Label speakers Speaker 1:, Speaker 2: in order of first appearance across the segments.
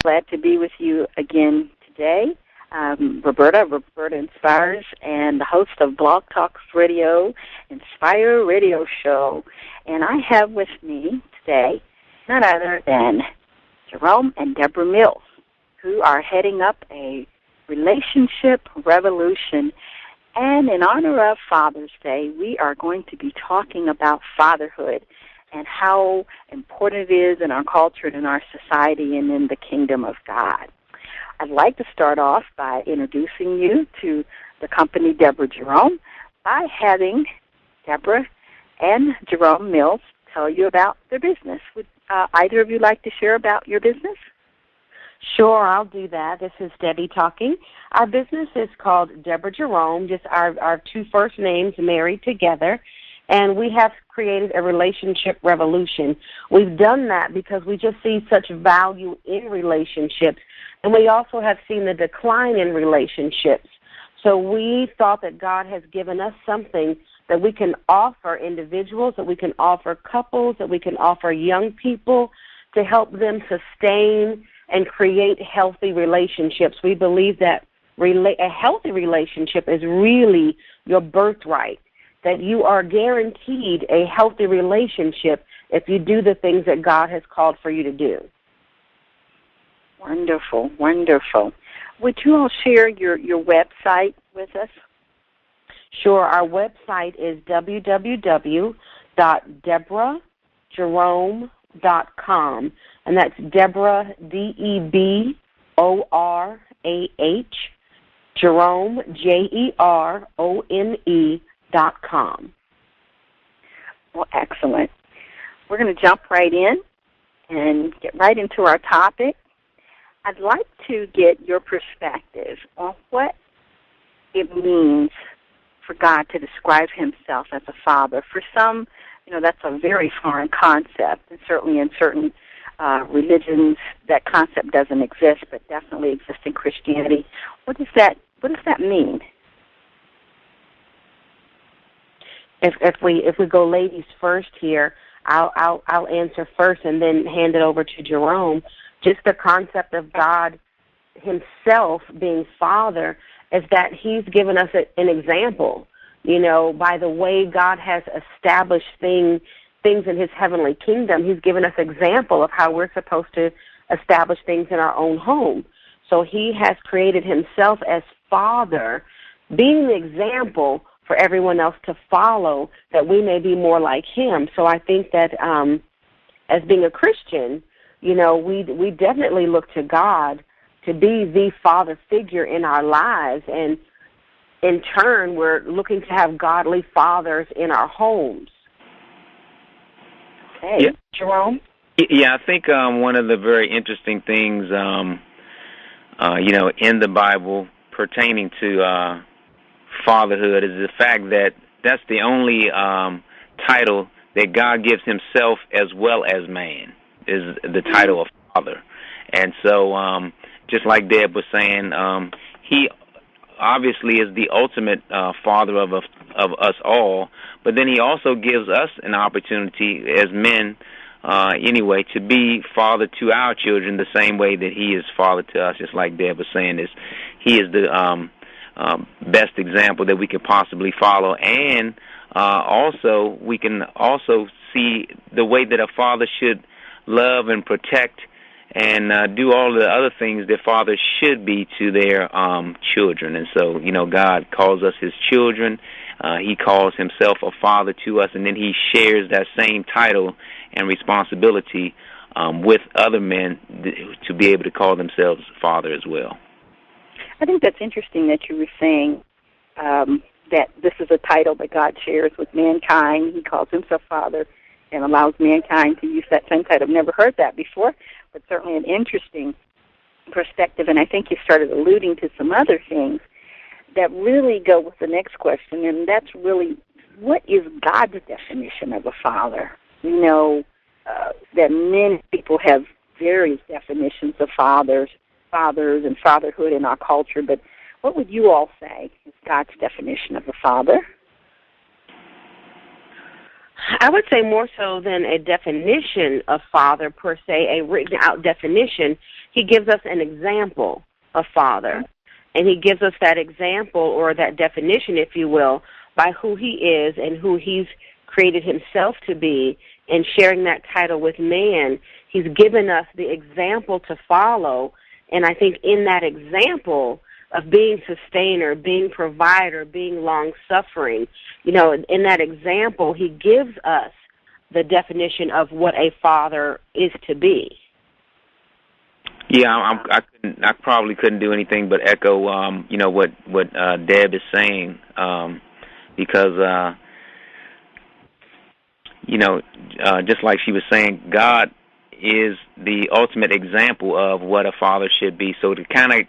Speaker 1: Glad to be with you again today. Roberta Inspires, and the host of Blog Talk Radio, Inspire Radio Show. And I have with me today none other than Jerome and Deborah Mills, who are heading up a relationship revolution. And in honor of Father's Day, we are going to be talking about fatherhood and how important it is in our culture and in our society and in the kingdom of God. I'd like to start off by introducing you to the company DeborahJerome by having Deborah and Jerome Mills tell you about their business. Would either of you like to share about your business?
Speaker 2: Sure, I'll do that. This is Debbie talking. Our business is called DeborahJerome, just our two first names married together, and we have created a relationship revolution. We've done that because we just see such value in relationships, and we also have seen the decline in relationships. So we thought that God has given us something that we can offer individuals, that we can offer couples, that we can offer young people to help them sustain and create healthy relationships. We believe that a healthy relationship is really your birthright, that you are guaranteed a healthy relationship if you do the things that God has called for you to do.
Speaker 1: Wonderful, wonderful. Would you all share your website with us?
Speaker 2: Sure. Our website is www.DeborahJerome.com, and that's Deborah, DeborAh, Jerome, JEROME.com.
Speaker 1: Well, excellent. We're going to jump right in and get right into our topic. I'd like to get your perspective on what it means for God to describe himself as a father. For some, that's a very foreign concept, and certainly in certain religions that concept doesn't exist, but definitely exists in Christianity. What does that mean?
Speaker 2: If we go ladies first here, I'll answer first and then hand it over to Jerome. Just the concept of God himself being Father is that he's given us an example, by the way God has established things in his heavenly kingdom. He's given us example of how we're supposed to establish things in our own home. So he has created himself as Father, being the example for everyone else to follow, that we may be more like him. So I think that as being a Christian, we definitely look to God to be the father figure in our lives, and in turn, we're looking to have godly fathers in our homes. Okay,
Speaker 3: yeah.
Speaker 2: Jerome?
Speaker 3: Yeah, I think one of the very interesting things, in the Bible pertaining to fatherhood is the fact that that's the only title that God gives himself as well as man, is the title of father. And so, just like Deb was saying, he obviously is the ultimate father of us all, but then he also gives us an opportunity as men, to be father to our children the same way that he is father to us. Just like Deb was saying, he is the best example that we could possibly follow, and also we can also see the way that a father should love and protect and do all the other things that fathers should be to their children. And so, God calls us his children. He calls himself a father to us, and then he shares that same title and responsibility with other men to be able to call themselves father as well.
Speaker 1: I think that's interesting that you were saying that this is a title that God shares with mankind. He calls himself Father and allows mankind to use that same title. I've never heard that before, but certainly an interesting perspective. And I think you started alluding to some other things that really go with the next question, and that's really, what is God's definition of a father? We know that many people have various definitions of fathers and fatherhood in our culture, but what would you all say is God's definition of a father?
Speaker 2: I would say more so than a definition of father per se, a written out definition. He gives us an example of father, and he gives us that example or that definition, if you will, by who he is and who he's created himself to be, and sharing that title with man. He's given us the example to follow, and I think in that example of being sustainer, being provider, being long-suffering, in that example, he gives us the definition of what a father is to be.
Speaker 3: Yeah, I probably couldn't do anything but echo, what Deb is saying, because, just like she was saying, God is the ultimate example of what a father should be. So to kind of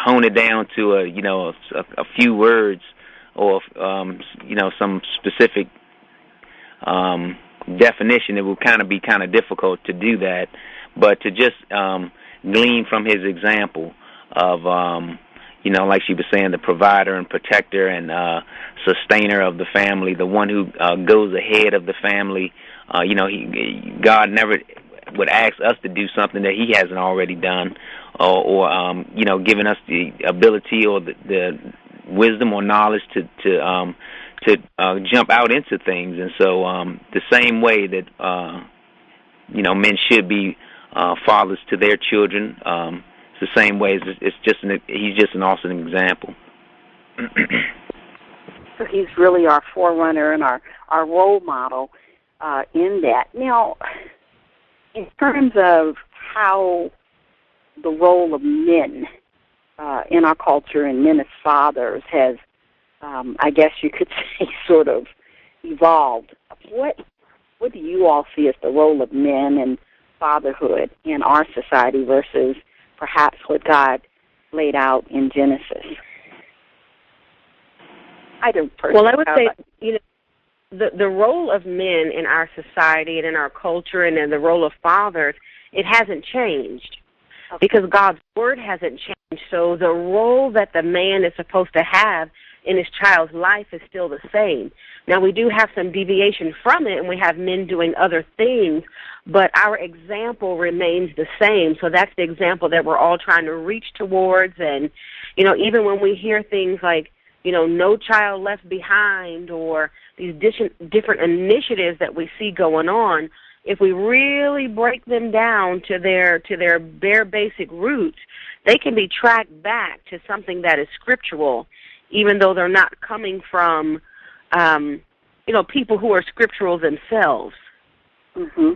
Speaker 3: hone it down to a few words or some specific definition, it will be kind of difficult to do that. But to just glean from his example of like she was saying, the provider and protector and sustainer of the family, the one who goes ahead of the family. God never would ask us to do something that he hasn't already done, or giving us the ability or the wisdom or knowledge to jump out into things. And so the same way that men should be fathers to their children, it's the same way. He's just an awesome example.
Speaker 1: So he's really our forerunner and our role model in that. Now, in terms of how the role of men in our culture and men as fathers has, I guess you could say, sort of evolved, what do you all see as the role of men and fatherhood in our society versus perhaps what God laid out in Genesis? I don't personally.
Speaker 2: Well, I would say, the role of men in our society and in our culture and in the role of fathers, it hasn't changed because God's word hasn't changed. So the role that the man is supposed to have in his child's life is still the same. Now, we do have some deviation from it, and we have men doing other things, but our example remains the same. So that's the example that we're all trying to reach towards. And, even when we hear things like, No Child Left Behind, or these different initiatives that we see going on, if we really break them down to their bare basic roots, they can be tracked back to something that is scriptural, even though they're not coming from, people who are scriptural themselves.
Speaker 1: Mm-hmm.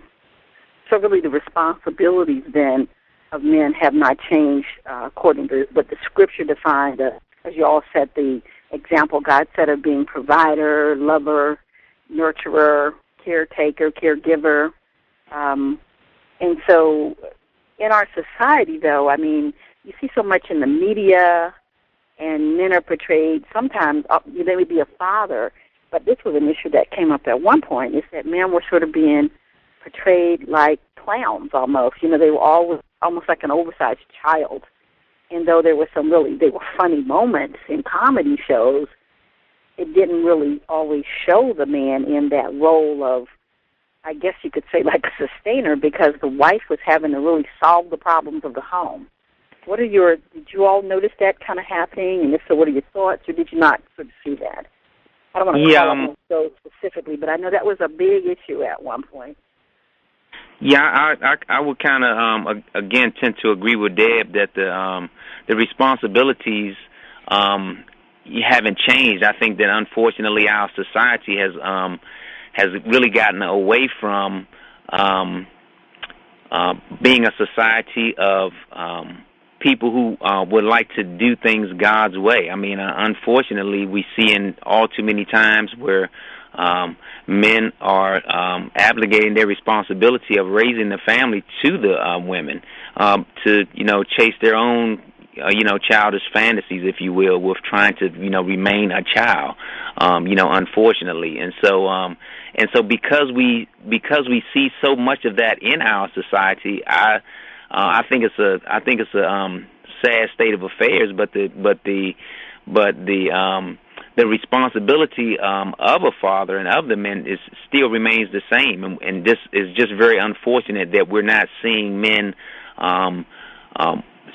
Speaker 1: So really the responsibilities then of men have not changed according to what the scripture defined, as you all said, the example God set of being provider, lover, nurturer, caretaker, caregiver. And so in our society, though, you see so much in the media, and men are portrayed sometimes, they would be a father, but this was an issue that came up at one point, is that men were sort of being portrayed like clowns almost. They were always almost like an oversized child. And though there were they were funny moments in comedy shows, it didn't really always show the man in that role of, I guess you could say, like a sustainer, because the wife was having to really solve the problems of the home. Did you all notice that kind of happening? And if so, what are your thoughts, or did you not sort of see that? I don't want to call it so specifically, but I know that was a big issue at one point.
Speaker 3: Yeah, I would kind of again tend to agree with Deb that the responsibilities haven't changed. I think that unfortunately our society has really gotten away from being a society of people who would like to do things God's way. Unfortunately, we see in all too many times where men are abrogating their responsibility of raising the family to the women, to chase their own childish fantasies, if you will, with trying to remain a child, unfortunately. And so because we see so much of that in our society, I think it's a sad state of affairs, but the the responsibility of a father and of the men still remains the same, and this is just very unfortunate that we're not seeing men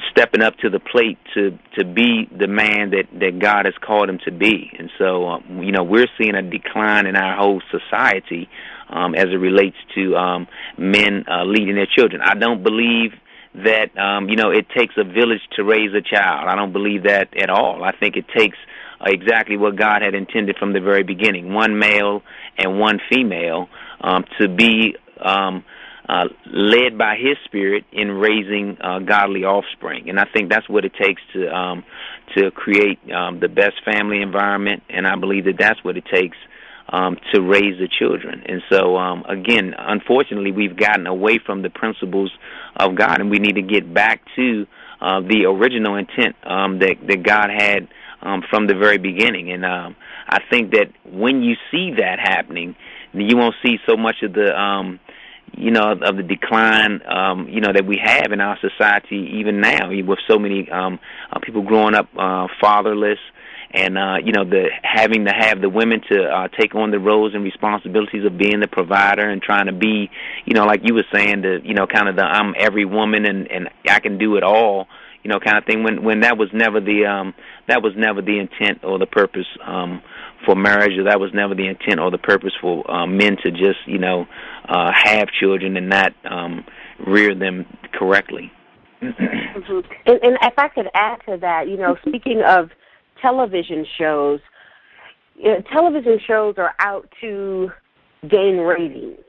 Speaker 3: stepping up to the plate to be the man that God has called him to be. And so, we're seeing a decline in our whole society as it relates to men leading their children. I don't believe that, it takes a village to raise a child. I don't believe that at all. I think it takes exactly what God had intended from the very beginning, one male and one female, to be led by His Spirit in raising godly offspring. And I think that's what it takes to create the best family environment, and I believe that that's what it takes to raise the children. And so, again, unfortunately, we've gotten away from the principles of God, and we need to get back to the original intent that God had from the very beginning. And I think that when you see that happening, you won't see so much of the of the decline, that we have in our society even now, with so many people growing up fatherless, and the having to have the women to take on the roles and responsibilities of being the provider and trying to be, like you were saying, kind of the I'm every woman and I can do it all, kind of thing. When that was never the intent or the purpose for marriage, or that was never the intent or the purpose for men to just have children and not rear them correctly.
Speaker 2: Mm-hmm. And if I could add to that, speaking of television shows are out to gain ratings.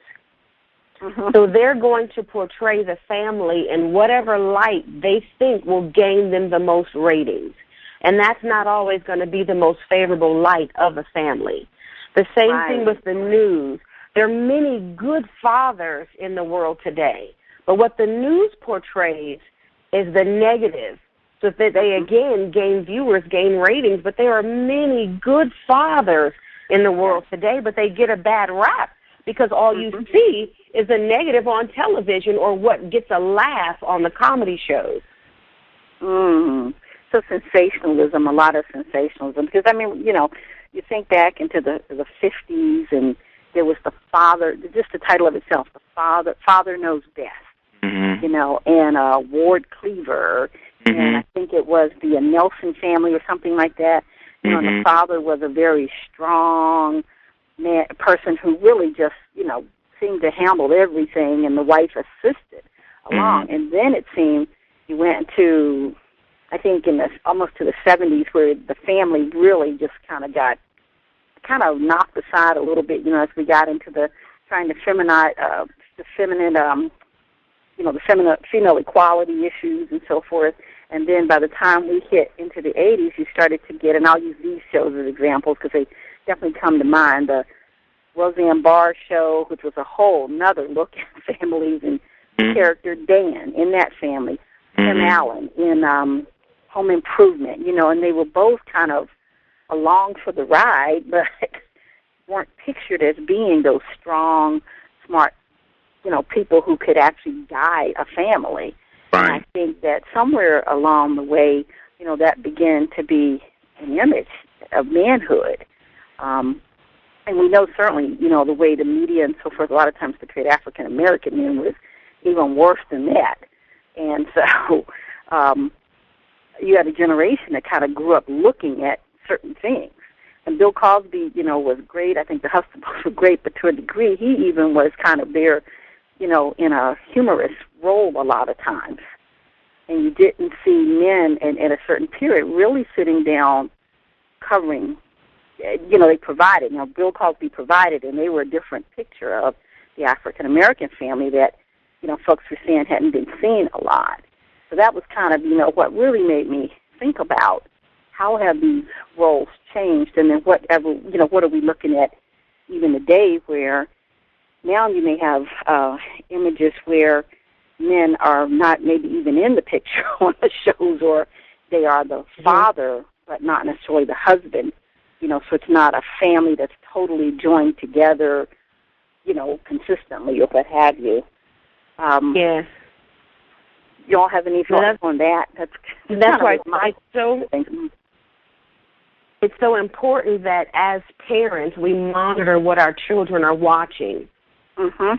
Speaker 2: Mm-hmm. So they're going to portray the family in whatever light they think will gain them the most ratings. And that's not always going to be the most favorable light of a family. The same thing with the news. There are many good fathers in the world today, but what the news portrays is the negative. So that they, again, gain viewers, gain ratings, but there are many good fathers in the world today, but they get a bad rap because all you see is a negative on television or what gets a laugh on the comedy shows.
Speaker 1: So sensationalism, a lot of sensationalism. Because, you think back into the 50s, and there was the father, just the title of itself, the Father Knows Best, and Ward Cleaver. And I think it was the Nelson family or something like that. And the father was a very strong person who really just, seemed to handle everything, and the wife assisted along. And then it seemed he went to, I think, almost to the 70s, where the family really just kind of knocked aside a little bit, as we got into the trying to female equality issues and so forth. And then by the time we hit into the 80s, you started to get, and I'll use these shows as examples because they definitely come to mind, the Roseanne Barr show, which was a whole nother look at families, and the character Dan in that family, Tim Allen in Home Improvement, and they were both kind of along for the ride, but weren't pictured as being those strong, smart, people who could actually guide a family.
Speaker 3: Right.
Speaker 1: And I think that somewhere along the way, that began to be an image of manhood. And we know certainly, the way the media and so forth a lot of times portrayed African American men was even worse than that. And so you had a generation that kind of grew up looking at certain things. And Bill Cosby, was great. I think the Huxtables were great, but to a degree, he even was kind of there, in a humorous role a lot of times. And you didn't see men in a certain period really sitting down covering, they provided. Bill Cosby provided, and they were a different picture of the African-American family that, folks were saying hadn't been seen a lot. So that was kind of, what really made me think about how have these roles changed, and then what are we looking at even today, where now you may have images where men are not maybe even in the picture on the shows, or they are the father but not necessarily the husband, so it's not a family that's totally joined together, consistently or what have you.
Speaker 2: Yes.
Speaker 1: You all have any thoughts on that?
Speaker 2: That's right. it's so important that as parents we monitor what our children are watching.
Speaker 1: Mhm.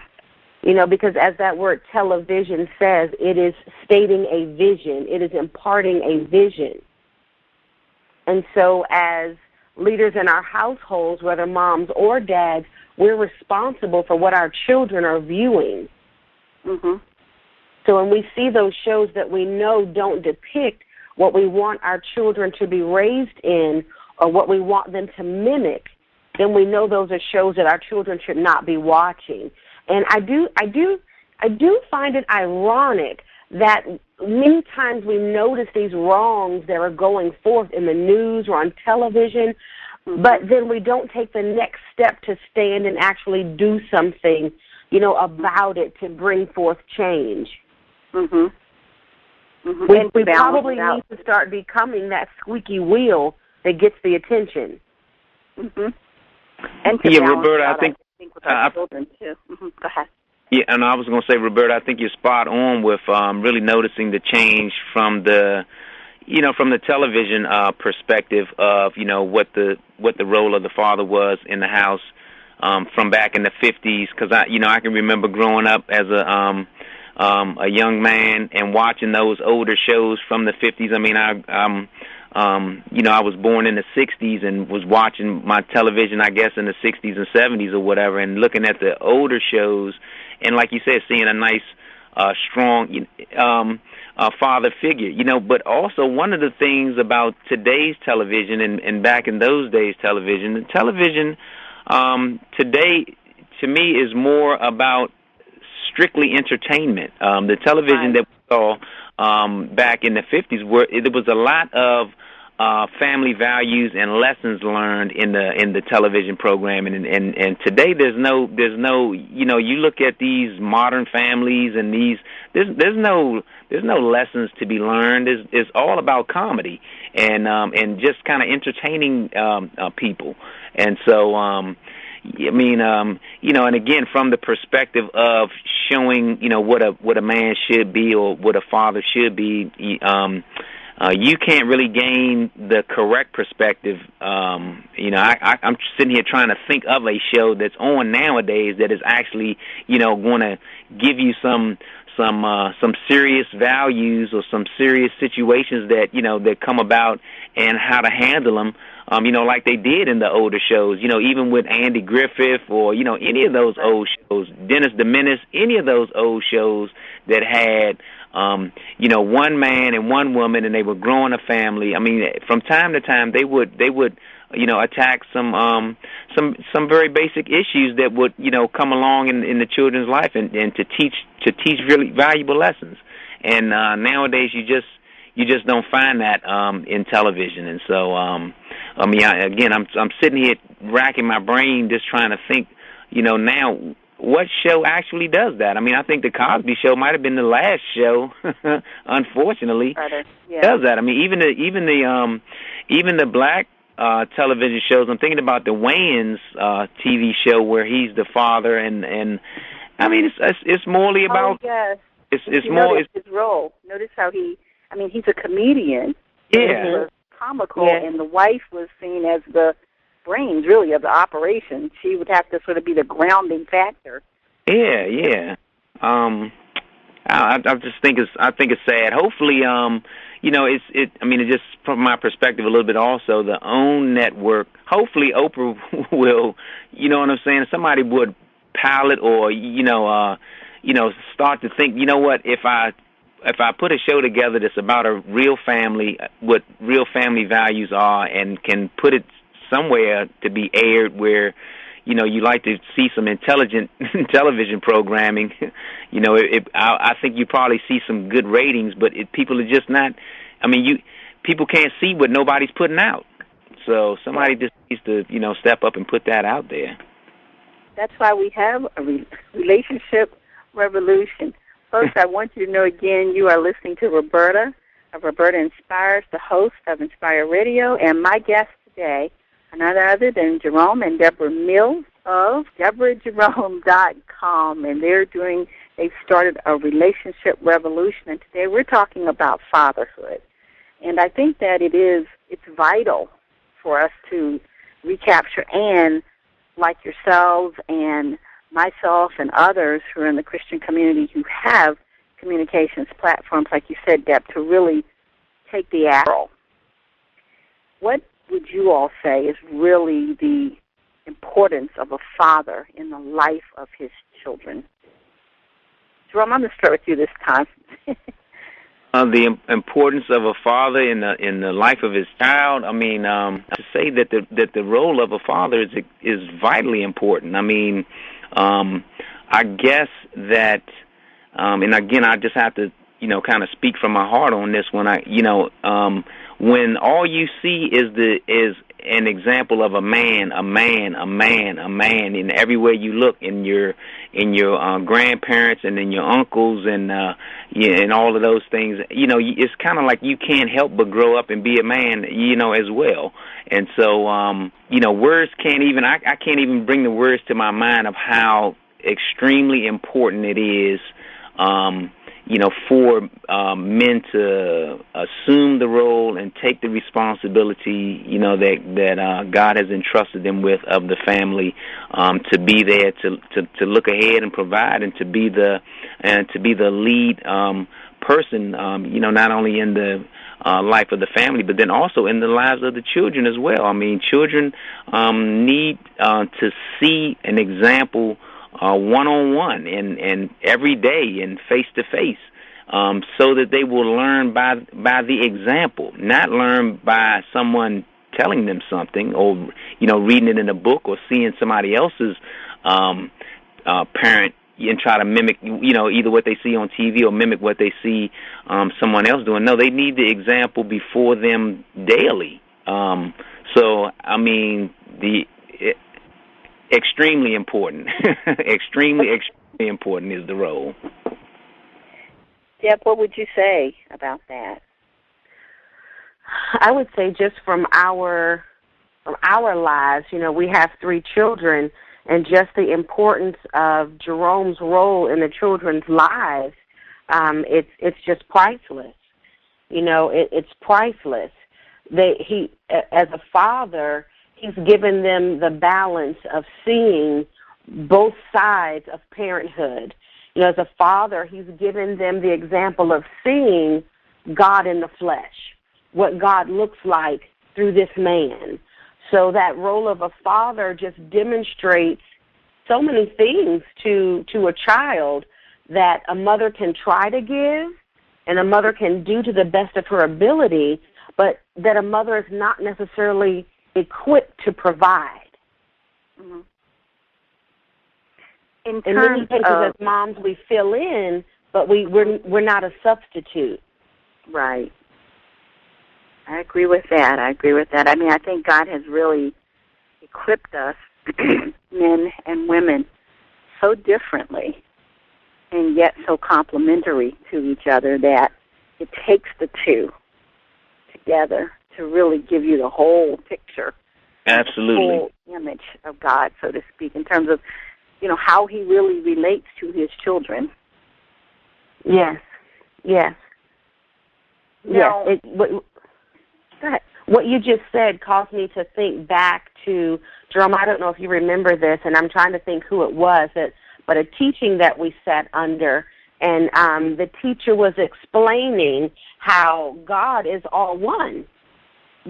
Speaker 2: You know, because as that word television says, it is stating a vision. It is imparting a vision. And so as leaders in our households, whether moms or dads, we're responsible for what our children are viewing.
Speaker 1: Mhm.
Speaker 2: So when we see those shows that we know don't depict what we want our children to be raised in or what we want them to mimic, then we know those are shows that our children should not be watching. And I do find it ironic that many times we notice these wrongs that are going forth in the news or on television, but then we don't take the next step to stand and actually do something, you know, about it to bring forth change.
Speaker 1: Mhm. Mhm.
Speaker 2: We probably need to start becoming that squeaky wheel that gets the attention.
Speaker 1: Mhm. And to
Speaker 3: Roberta, I think
Speaker 1: with our children too. Go ahead.
Speaker 3: Yeah, and I was going to say, Roberta, I think you're spot on with really noticing the change from the, from the television perspective of, what the role of the father was in the house from back in the 50s. Because I can remember growing up as a young man and watching those older shows from the 50s. I mean, I was born in the 60s and was watching my television, I guess, in the 60s and 70s or whatever, and looking at the older shows, and like you said, seeing a nice, strong father figure, But also one of the things about today's television and back in those days television, the television today, to me, is more about strictly entertainment. The television that we saw back in the 50s, where there was a lot of family values and lessons learned in the television programming, and today there's no you look at these modern families and there's no lessons to be learned. It's all about comedy and just kind of entertaining people, and so and again, from the perspective of showing, what a man should be or what a father should be, you can't really gain the correct perspective. I'm sitting here trying to think of a show that's on nowadays that is actually, going to give you some serious values or some serious situations that, that come about and how to handle them. Like they did in the older shows, even with Andy Griffith or, any of those old shows, Dennis the Menace, any of those old shows that had, one man and one woman and they were growing a family. I mean, from time to time they would attack some very basic issues that would, come along in the children's life and to teach really valuable lessons. And nowadays you just don't find that in television. And so I'm sitting here racking my brain just trying to think, now what show actually does that? I mean, I think the Cosby Show might have been the last show, unfortunately, does that. I mean, even the black television shows. I'm thinking about the Wayans TV show where he's the father, and I mean, it's morely about.
Speaker 1: Oh, yes.
Speaker 3: It's more
Speaker 1: his role. Notice how he's a comedian.
Speaker 3: Yeah.
Speaker 1: He was comical, and the wife was seen as the brains, really, of the operation. She would have to sort of be the grounding factor.
Speaker 3: Yeah. I just think it's sad. Hopefully, it's just from my perspective a little bit also, the OWN network, hopefully Oprah will, you know what I'm saying, somebody would pilot or, start to think, if I put a show together that's about a real family, what real family values are, and can put it somewhere to be aired where, you like to see some intelligent television programming, I think you probably see some good ratings, but people are just not, people can't see what nobody's putting out. So somebody just needs to, step up and put that out there.
Speaker 1: That's why we have a relationship revolution. Folks, I want you to know again, you are listening to Roberta of Roberta Inspires, the host of Inspire Radio, and my guest today, none other than Jerome and Deborah Mills of DeborahJerome.com, and they've started a relationship revolution, and today we're talking about fatherhood. And I think that it's vital for us to recapture, and like yourselves and myself and others who are in the Christian community who have communications platforms, like you said, Deb, to really take the arrow. What would you all say is really the importance of a father in the life of his children? Jerome, I'm going to start with you this time.
Speaker 3: The importance of a father in the life of his child. I mean, to say that the role of a father is vitally important. I mean, I guess that, and again, I just have to, kind of speak from my heart on this one. When all you see is an example of a man, and everywhere you look in your grandparents and in your uncles and and all of those things, it's kind of like you can't help but grow up and be a man, as well. And so, words can't even, I can't even bring the words to my mind of how extremely important it is, for men to assume the role and take the responsibility, that God has entrusted them with of the family, to be there to look ahead and provide, and to be the lead person, not only in the life of the family, but then also in the lives of the children as well. I mean, children need to see an example one-on-one and every day and face-to-face, so that they will learn by the example, not learn by someone telling them something or, reading it in a book or seeing somebody else's parent and try to mimic, either what they see on TV or mimic what they see someone else doing. No, they need the example before them daily. So, I mean, extremely important. extremely important is the role.
Speaker 1: Deb, what would you say about that?
Speaker 2: I would say just from our lives, we have 3 children, and just the importance of Jerome's role in the children's lives, it's just priceless. It's priceless. He, as a father, he's given them the balance of seeing both sides of parenthood. As a father, he's given them the example of seeing God in the flesh, what God looks like through this man. So that role of a father just demonstrates so many things to a child that a mother can try to give and a mother can do to the best of her ability, but that a mother is not necessarily equipped to provide.
Speaker 1: Mm-hmm.
Speaker 2: In many cases, as moms, we fill in, but we're not a substitute.
Speaker 1: Right. I agree with that. I mean, I think God has really equipped us, men and women, so differently and yet so complementary to each other that it takes the two together to really give you the whole picture.
Speaker 3: Absolutely.
Speaker 1: The whole image of God, so to speak, in terms of, how he really relates to his children.
Speaker 2: Yes.
Speaker 1: Now,
Speaker 2: yes. What you just said caused me to think back to, Jerome, I don't know if you remember this, and I'm trying to think who it was, but a teaching that we sat under, and the teacher was explaining how God is all one.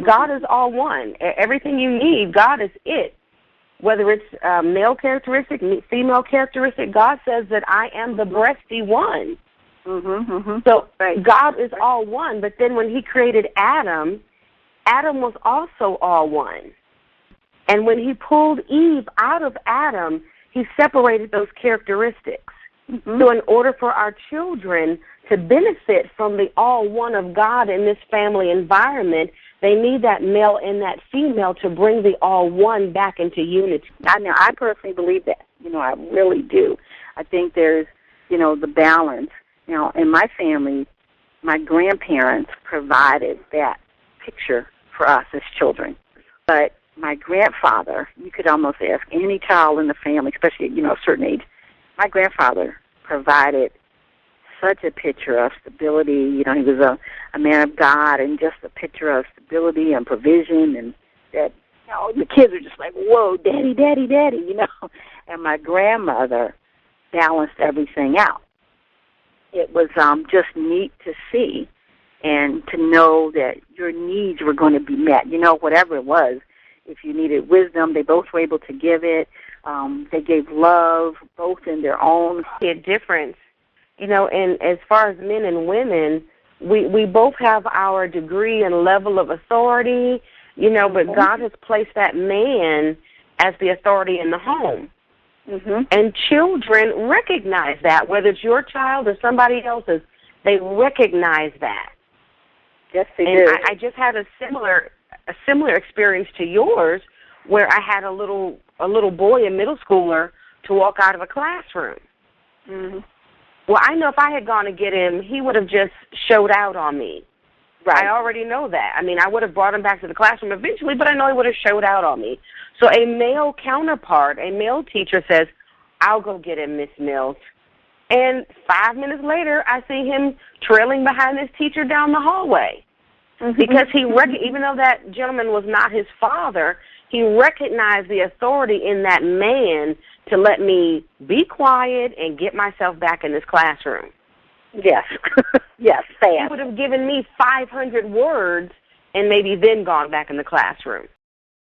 Speaker 2: God is all one. Everything you need, God is it. Whether it's male characteristic, female characteristic, God says that I am the breasty one. So right. God is all one, but then when he created Adam was also all one. And when he pulled Eve out of Adam, he separated those characteristics. So in order for our children to benefit from the all one of God in this family environment, they need that male and that female to bring the all one back into unity.
Speaker 1: Now, I personally believe that. I really do. I think there's, the balance. In my family, my grandparents provided that picture for us as children. But my grandfather, you could almost ask any child in the family, especially, a certain age, my grandfather provided such a picture of stability. He was a man of God, and just a picture of stability and provision and that, the kids were just like, whoa, daddy, daddy, daddy, And my grandmother balanced everything out. It was just neat to see and to know that your needs were going to be met, whatever it was. If you needed wisdom, they both were able to give it. They gave love, both in their own.
Speaker 2: A difference, and as far as men and women, we both have our degree and level of authority, but God has placed that man as the authority in the home. Mm-hmm. And children recognize that, whether it's your child or somebody else's, they recognize that.
Speaker 1: Yes, they
Speaker 2: do.
Speaker 1: I
Speaker 2: just had a similar experience to yours, where I had a little boy, a middle schooler, to walk out of a classroom. Mm-hmm. Well, I know if I had gone to get him, he would have just showed out on me. Right. I already know that. I would have brought him back to the classroom eventually, but I know he would have showed out on me. So a male counterpart, a male teacher says, I'll go get him, Miss Mills. And 5 minutes later, I see him trailing behind his teacher down the hallway. Mm-hmm. Because even though that gentleman was not his father, he recognized the authority in that man to let me be quiet and get myself back in this classroom.
Speaker 1: Yes. Yes, fast.
Speaker 2: He would have given me 500 words and maybe then gone back in the classroom.